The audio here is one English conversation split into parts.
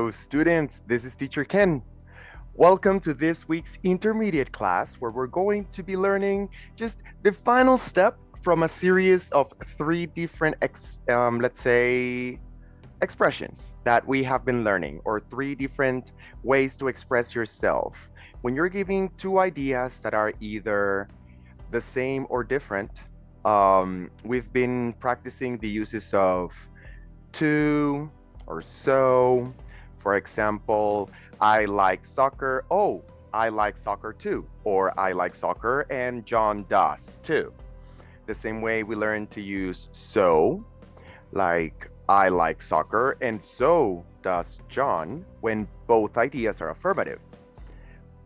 Hello, students. This is teacher Ken. Welcome to this week's intermediate class where we're going to be learning just the final step from a series of three different, let's say, expressions that we have been learning, or three different ways to express yourself. When you're giving two ideas that are either the same or different, we've been practicing the uses of to or so. For example, I like soccer. Oh, I like soccer too. Or I like soccer and John does too. The same way we learn to use so, like I like soccer and so does John, when both ideas are affirmative.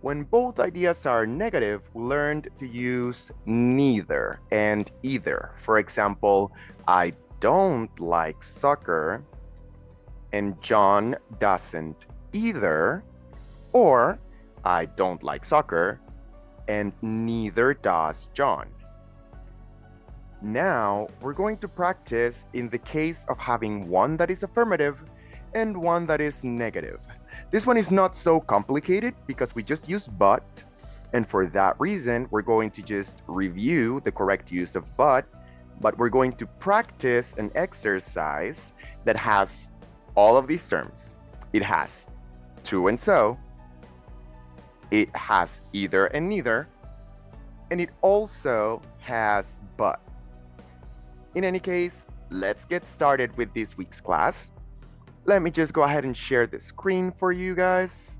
When both ideas are negative, we learned to use neither and either. For example, I don't like soccer and John doesn't either, or I don't like soccer and neither does John. Now we're going to practice in the case of having one that is affirmative and one that is negative. This one is not so complicated because we just use but, and for that reason, we're going to just review the correct use of but we're going to practice an exercise that has all of these terms. It has to and so, it has either and neither, and it also has but. In any case, let's get started with this week's class. Let me just go ahead and share the screen for you guys.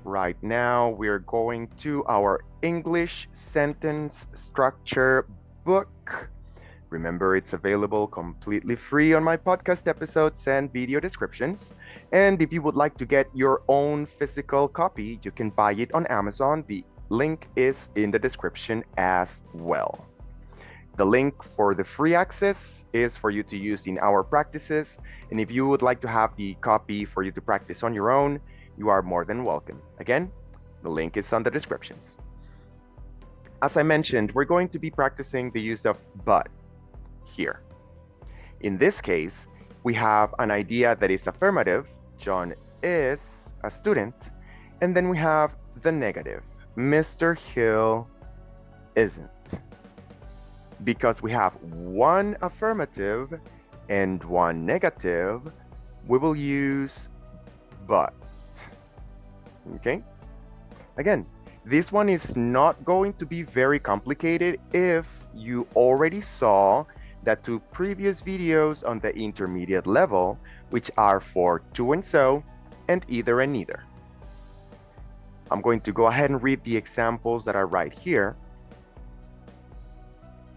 Right now, we're going to our English sentence structure book. Remember, it's available completely free on my podcast episodes and video descriptions. And if you would like to get your own physical copy, you can buy it on Amazon. The link is in the description as well. The link for the free access is for you to use in our practices. And if you would like to have the copy for you to practice on your own, you are more than welcome. Again, the link is on the descriptions. As I mentioned, we're going to be practicing the use of but here. In this case, we have an idea that is affirmative, John is a student, and then we have the negative, Mr. Hill isn't. Because we have one affirmative and one negative, we will use but. Okay? Again, this one is not going to be very complicated if you already saw the two previous videos on the intermediate level, which are for to and so and either and neither. I'm going to go ahead and read the examples that are right here.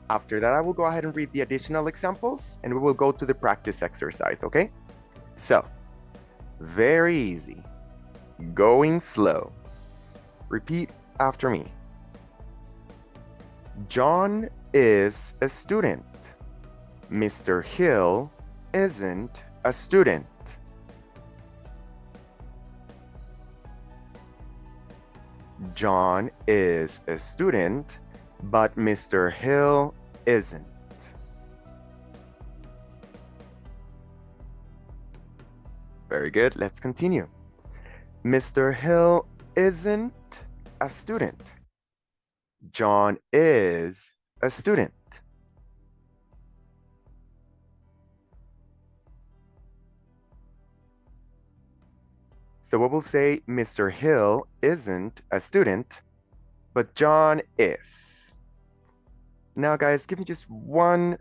After that, I will go ahead and read the additional examples and we will go to the practice exercise, okay? So, very easy. Going slow. Repeat after me. John is a student. Mr. Hill isn't a student. John is a student, but Mr. Hill isn't. Very good, let's continue. Mr. Hill isn't a student. John is a student. So we will say Mr. Hill isn't a student, but John is. Now, guys, give me just one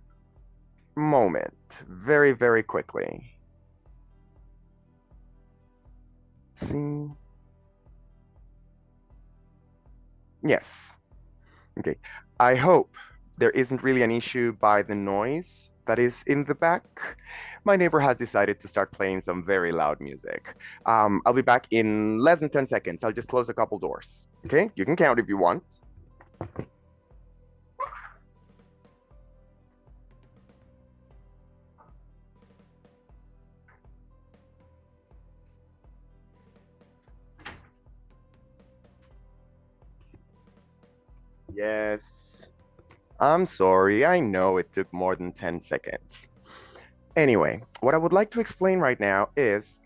moment, very, very quickly. Let's see. Yes. Okay. I hope there isn't really an issue by the noise that is in the back. My neighbor has decided to start playing some very loud music. I'll be back in less than 10 seconds. I'll just close a couple doors. Okay? You can count if you want. Yes. I'm sorry. I know it took more than 10 seconds. Anyway, what I would like to explain right now is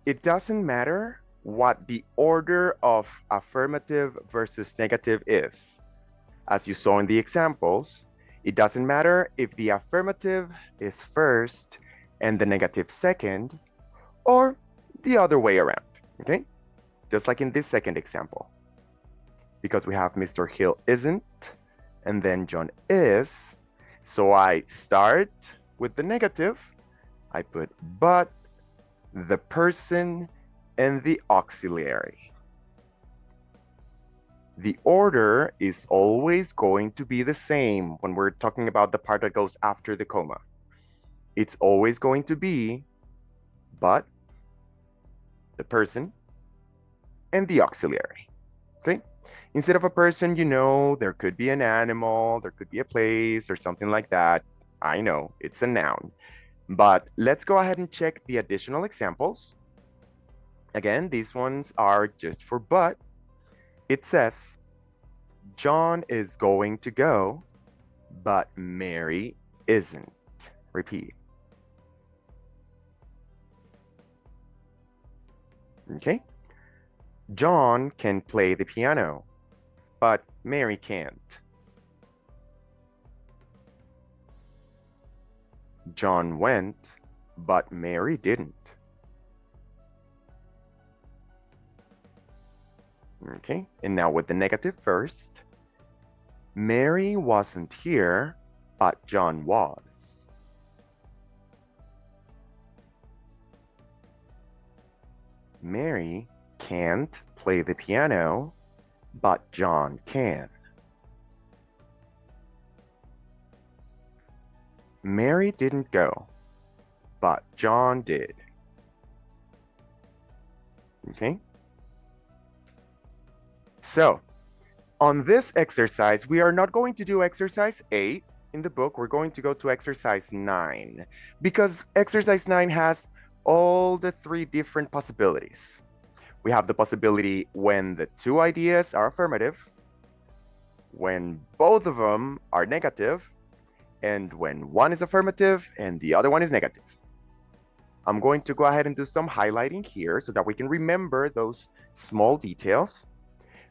it doesn't matter what the order of affirmative versus negative is. As you saw in the examples, it doesn't matter if the affirmative is first and the negative second, or the other way around, okay? Just like in this second example. Because we have Mr. Hill isn't, and then John is. So I start with the negative. I put but, the person, and the auxiliary. The order is always going to be the same when we're talking about the part that goes after the comma. It's always going to be but, the person, and the auxiliary, okay? Instead of a person, you know, there could be an animal, there could be a place or something like that. I know, it's a noun. But let's go ahead and check the additional examples. Again, these ones are just for but. It says, John is going to go, but Mary isn't. Repeat. Okay. John can play the piano, but Mary can't. John went, but Mary didn't. Okay, and now with the negative first. Mary wasn't here, but John was. Mary can't play the piano, but John can. Mary didn't go, but John did. Okay? So, on this exercise, we are not going to do exercise 8 in the book. We're going to go to exercise 9 because exercise 9 has all the 3 different possibilities. We have the possibility when the 2 ideas are affirmative, when both of them are negative, and when one is affirmative and the other one is negative. I'm going to go ahead and do some highlighting here so that we can remember those small details.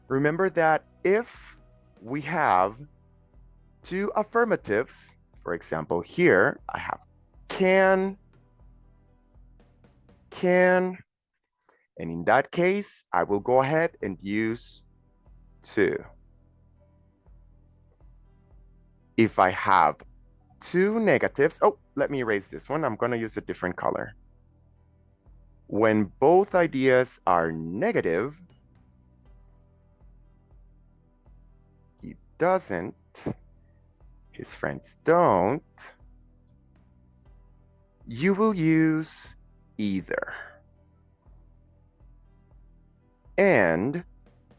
Remember that if we have 2 affirmatives, for example, here I have can, and in that case, I will go ahead and use 2. If I have 2 negatives, oh, let me erase this one. I'm going to use a different color. When both ideas are negative, he doesn't, his friends don't, you will use either. And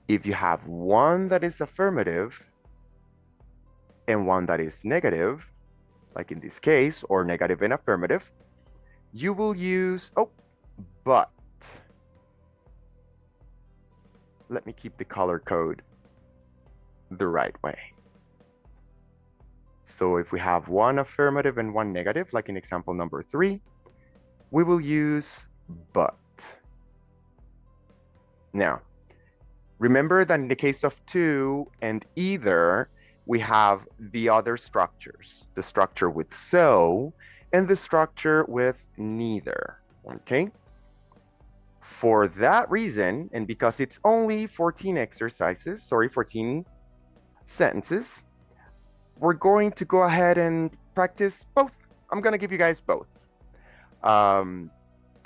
if you have one that is affirmative and one that is negative, like in this case, or negative and affirmative, you will use, oh, but. Let me keep the color code the right way. So if we have one affirmative and one negative, like in example number 3, we will use but. Now, remember that in the case of 2 and either, we have the other structures, the structure with so and the structure with neither, okay? For that reason, and because it's only 14 exercises, 14 sentences, we're going to go ahead and practice both. I'm gonna give you guys both.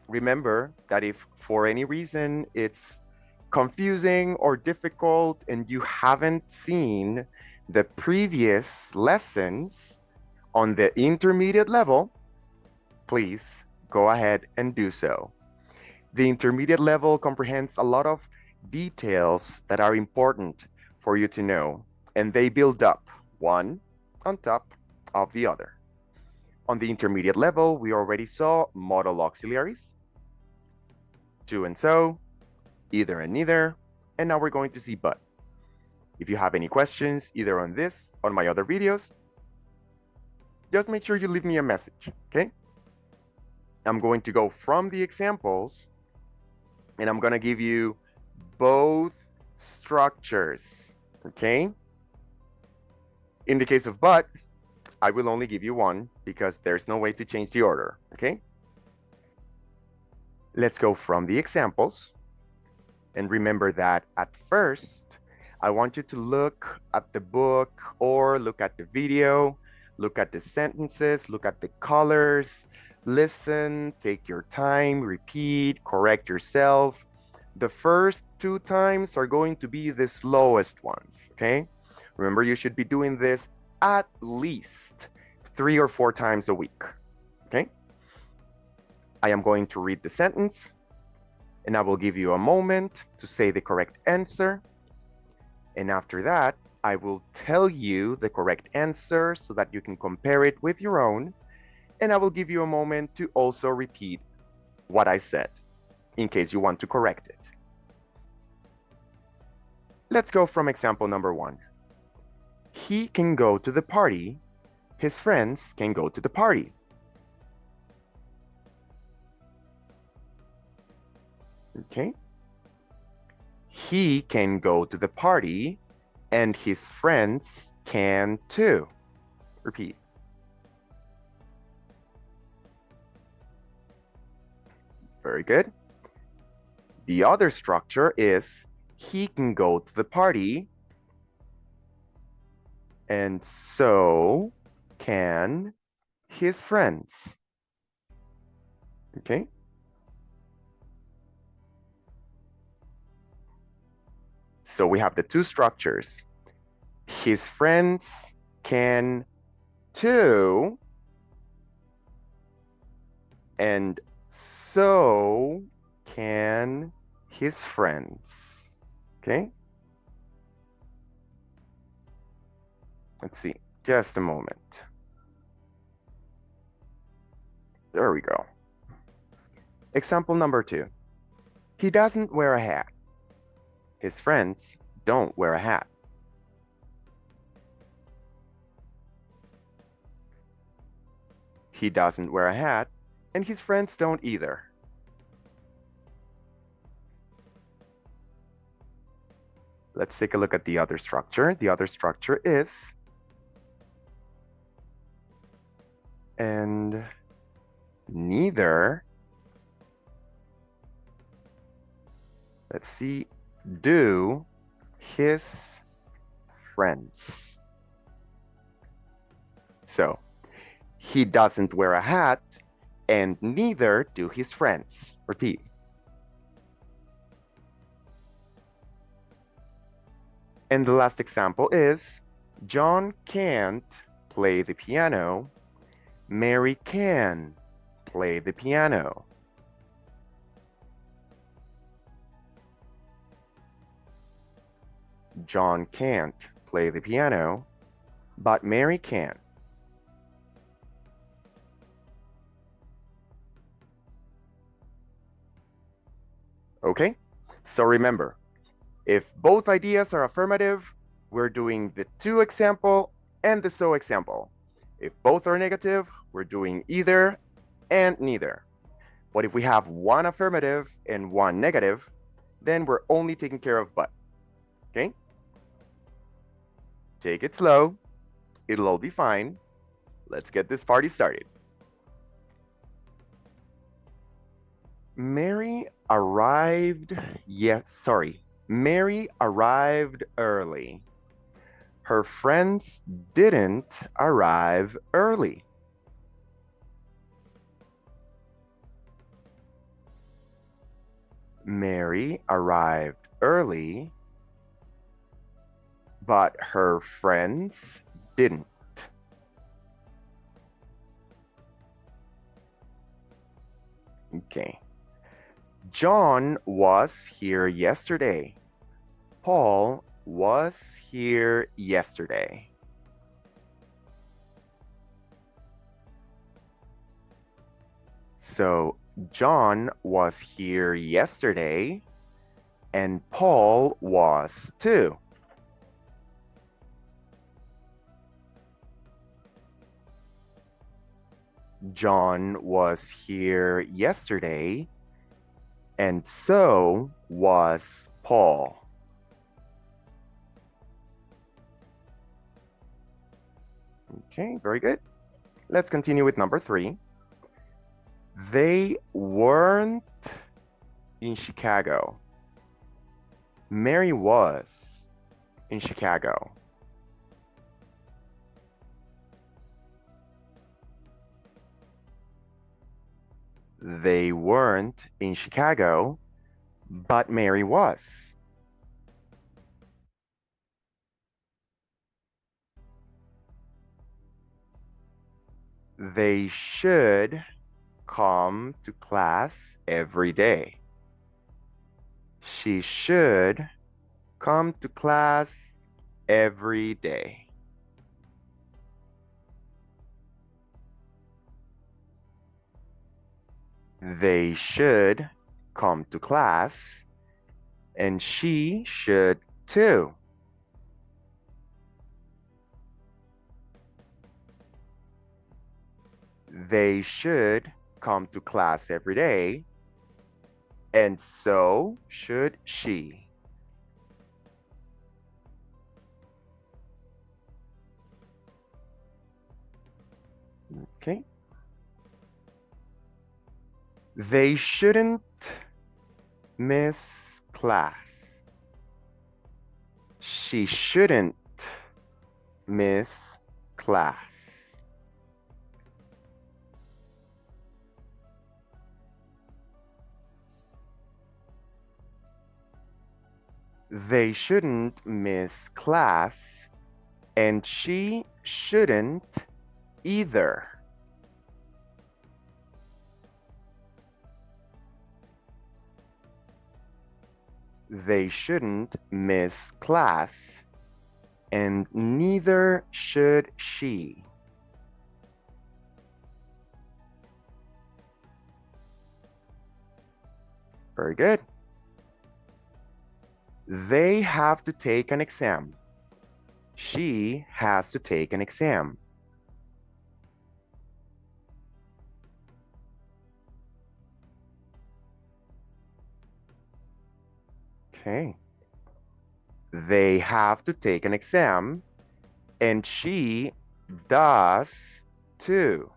Remember that if for any reason it's confusing or difficult and you haven't seen the previous lessons on the intermediate level, please go ahead and do so. The intermediate level comprehends a lot of details that are important for you to know, and they build up one on top of the other. On the intermediate level, we already saw modal auxiliaries, to and so, either and neither, and now we're going to see but. If you have any questions, either on this, on my other videos, just make sure you leave me a message, okay? I'm going to go from the examples And I'm gonna give you both structures, okay? In the case of but, I will only give you one because there's no way to change the order, okay? Let's go from the examples. And remember that at first, I want you to look at the book or look at the video, look at the sentences, look at the colors, listen, take your time, repeat, correct yourself. The first 2 times are going to be the slowest ones, okay? Remember, you should be doing this at least 3 or 4 times a week, okay? I am going to read the sentence and I will give you a moment to say the correct answer. And after that, I will tell you the correct answer so that you can compare it with your own. And I will give you a moment to also repeat what I said in case you want to correct it. Let's go from example number 1. He can go to the party. His friends can go to the party. Okay. He can go to the party and his friends can too. Repeat. Very good. The other structure is he can go to the party and so can his friends. Okay. So we have the 2 structures. His friends can too, and so can his friends. Okay? Let's see, just a moment. There we go. Example number 2. He doesn't wear a hat. His friends don't wear a hat. He doesn't wear a hat, and his friends don't either. Let's take a look at the other structure. The other structure is, and neither, let's see, do his friends. So, he doesn't wear a hat, and neither do his friends. Repeat. And the last example is, John can't play the piano. Mary can play the piano. John can't play the piano, but Mary can. Okay, so remember, if both ideas are affirmative, we're doing the to example and the so example. If both are negative, we're doing either and neither. But if we have one affirmative and one negative, then we're only taking care of but. Okay? Take it slow. It'll all be fine. Let's get this party started. Mary arrived early. Her friends didn't arrive early. Mary arrived early, but her friends didn't. Okay. John was here yesterday. Paul was here yesterday. So John was here yesterday, and Paul was too. John was here yesterday, And so was Paul. Okay, very good. Let's continue with number 3. They weren't in Chicago. Mary was in Chicago. They weren't in Chicago, but Mary was. They should come to class every day. She should come to class every day. They should come to class, and she should too. They should come to class every day, and so should she. Okay. They shouldn't miss class. She shouldn't miss class. They shouldn't miss class, and she shouldn't either. They shouldn't miss class, and neither should she. Very good. They have to take an exam. She has to take an exam. Okay. They have to take an exam, and she does too.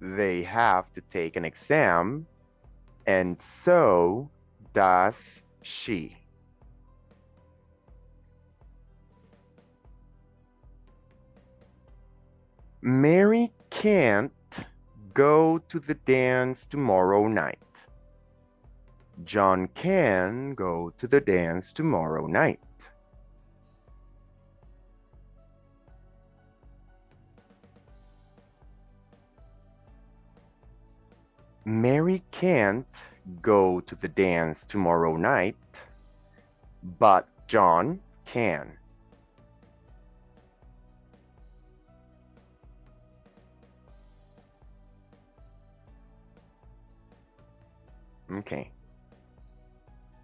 They have to take an exam, and so does she. Mary can't go to the dance tomorrow night. John can go to the dance tomorrow night. Mary can't go to the dance tomorrow night, but John can. Okay.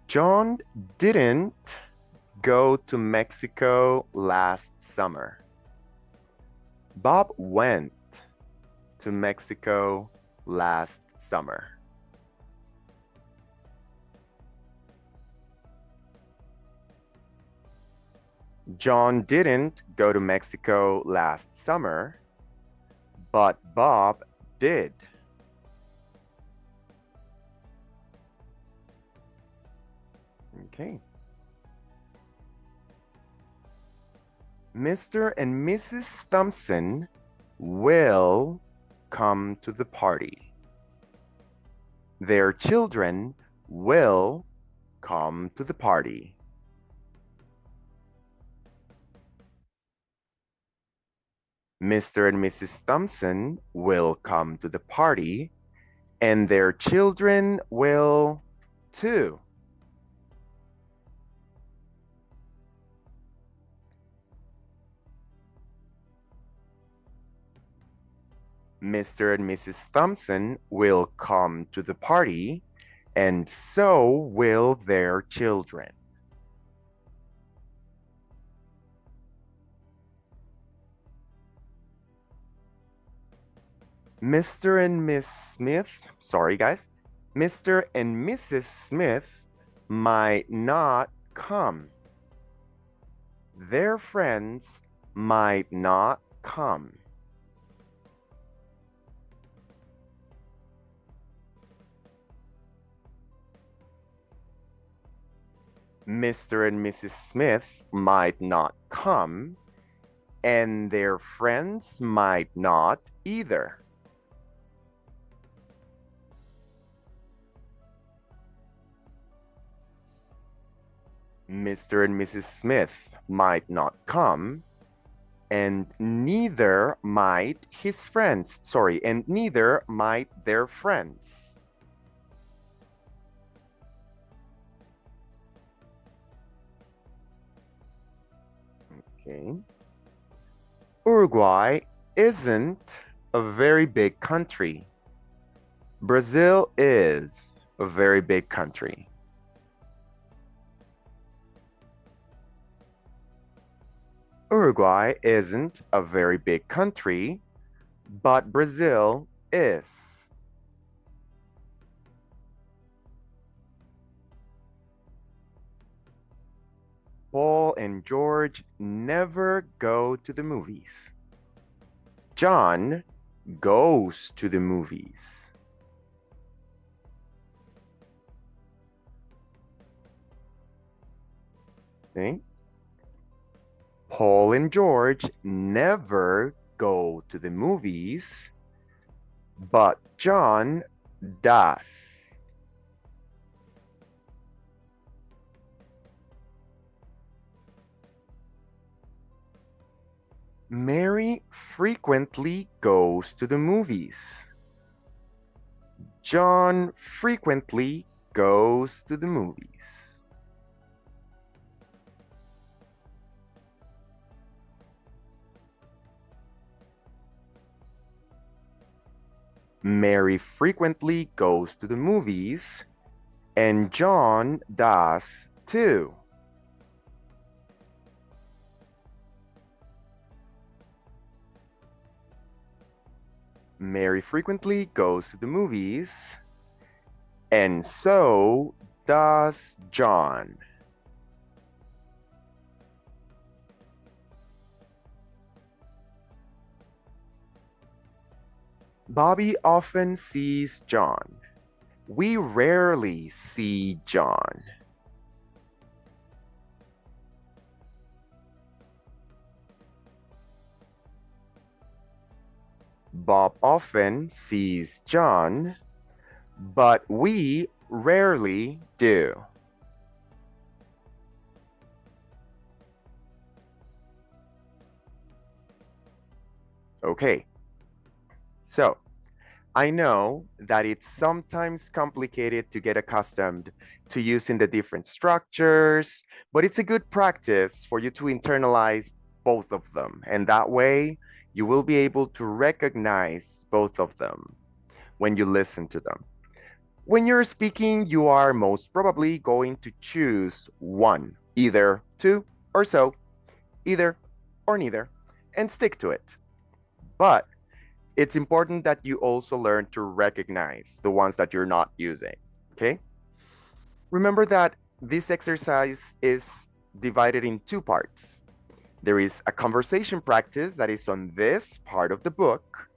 John didn't go to Mexico last summer. Bob went to Mexico last summer. John didn't go to Mexico last summer, but Bob did. Okay. Mr. and Mrs. Thompson will come to the party. Their children will come to the party. Mr. and Mrs. Thompson will come to the party, and their children will too. Mr. and Mrs. Thompson will come to the party, and so will their children. Mr. and Miss Smith, sorry guys, Mr. and Mrs. Smith might not come. Their friends might not come. Mr. and Mrs. Smith might not come, and their friends might not either. Mr. and Mrs. Smith might not come, and neither might his friends. Sorry, and neither might their friends. Okay. Uruguay isn't a very big country. Brazil is a very big country. Uruguay isn't a very big country, but Brazil is. Paul and George never go to the movies. John goes to the movies. Okay. Paul and George never go to the movies, but John does. Mary frequently goes to the movies. John frequently goes to the movies. Mary frequently goes to the movies, and John does too. Mary frequently goes to the movies, and so does John. Bobby often sees John. We rarely see John. Bob often sees John, but we rarely do. Okay, so I know that it's sometimes complicated to get accustomed to using the different structures, but it's a good practice for you to internalize both of them. And that way, you will be able to recognize both of them when you listen to them. When you're speaking, you are most probably going to choose one, either two or so, either or neither, and stick to it. But it's important that you also learn to recognize the ones that you're not using, okay? Remember that this exercise is divided in two parts. There is a conversation practice that is on this part of the book,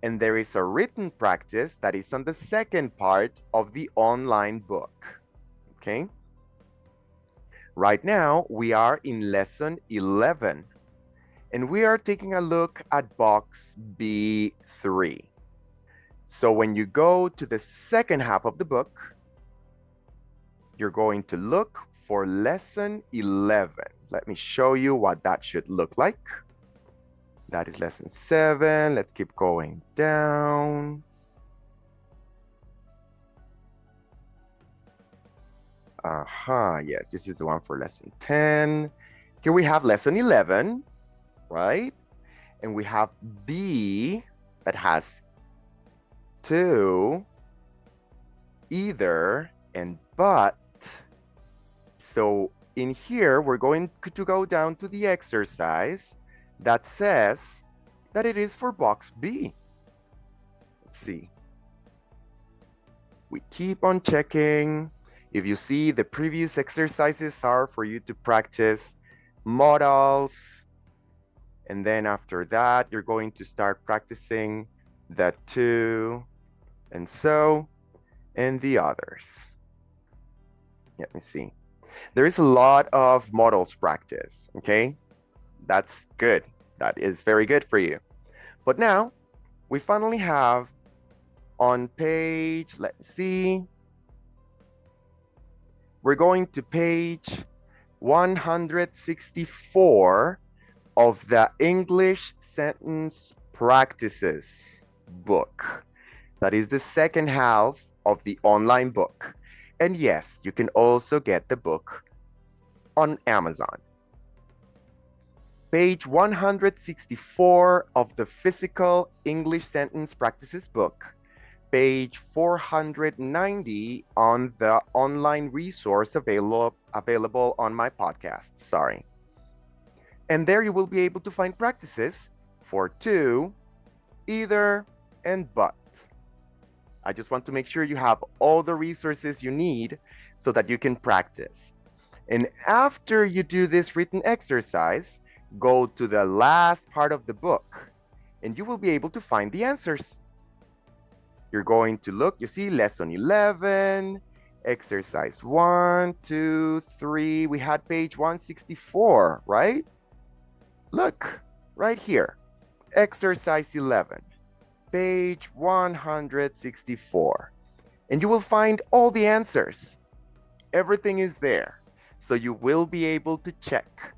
and there is a written practice that is on the second part of the online book, okay? Right now, we are in lesson 11, and we are taking a look at box B3. So when you go to the second half of the book, you're going to look for lesson 11. Let me show you what that should look like. That is lesson 7. Let's keep going down. Yes, this is the one for lesson 10. Here we have lesson 11, right? And we have B that has to, either, and but. So in here, we're going to go down to the exercise that says that it is for box B. see. We keep on checking. If you see, the previous exercises are for you to practice modals. And then after that, you're going to start practicing the to and so and the others. Let me see. There is a lot of modals practice, okay? That's good. That is very good for you. But now we finally have on page, let's see, we're going to page 164 of the English Sentence Practices book. That is the second half of the online book. And yes, you can also get the book on Amazon. Page 164 of the Physical English Sentence Practices book. Page 490 on the online resource available on my podcast. Sorry. And there you will be able to find practices for to, either, and but. I just want to make sure you have all the resources you need so that you can practice. And after you do this written exercise, go to the last part of the book and you will be able to find the answers. You're going to look, you see, lesson 11, exercise 1, 2, 3. We had page 164, right? Look, right here, exercise 11, page 164. And you will find all the answers. Everything is there. So you will be able to check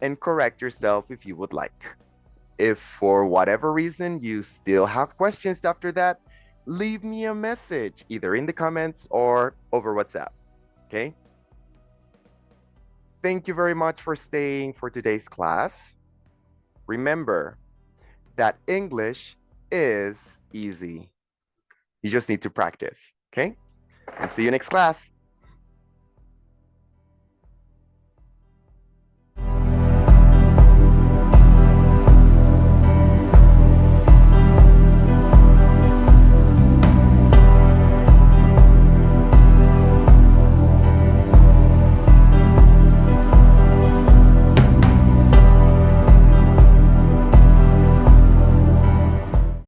and correct yourself if you would like. If for whatever reason you still have questions after that, leave me a message either in the comments or over WhatsApp, okay? Thank you very much for staying for today's class. Remember that English is easy. You just need to practice, okay? And see you next class.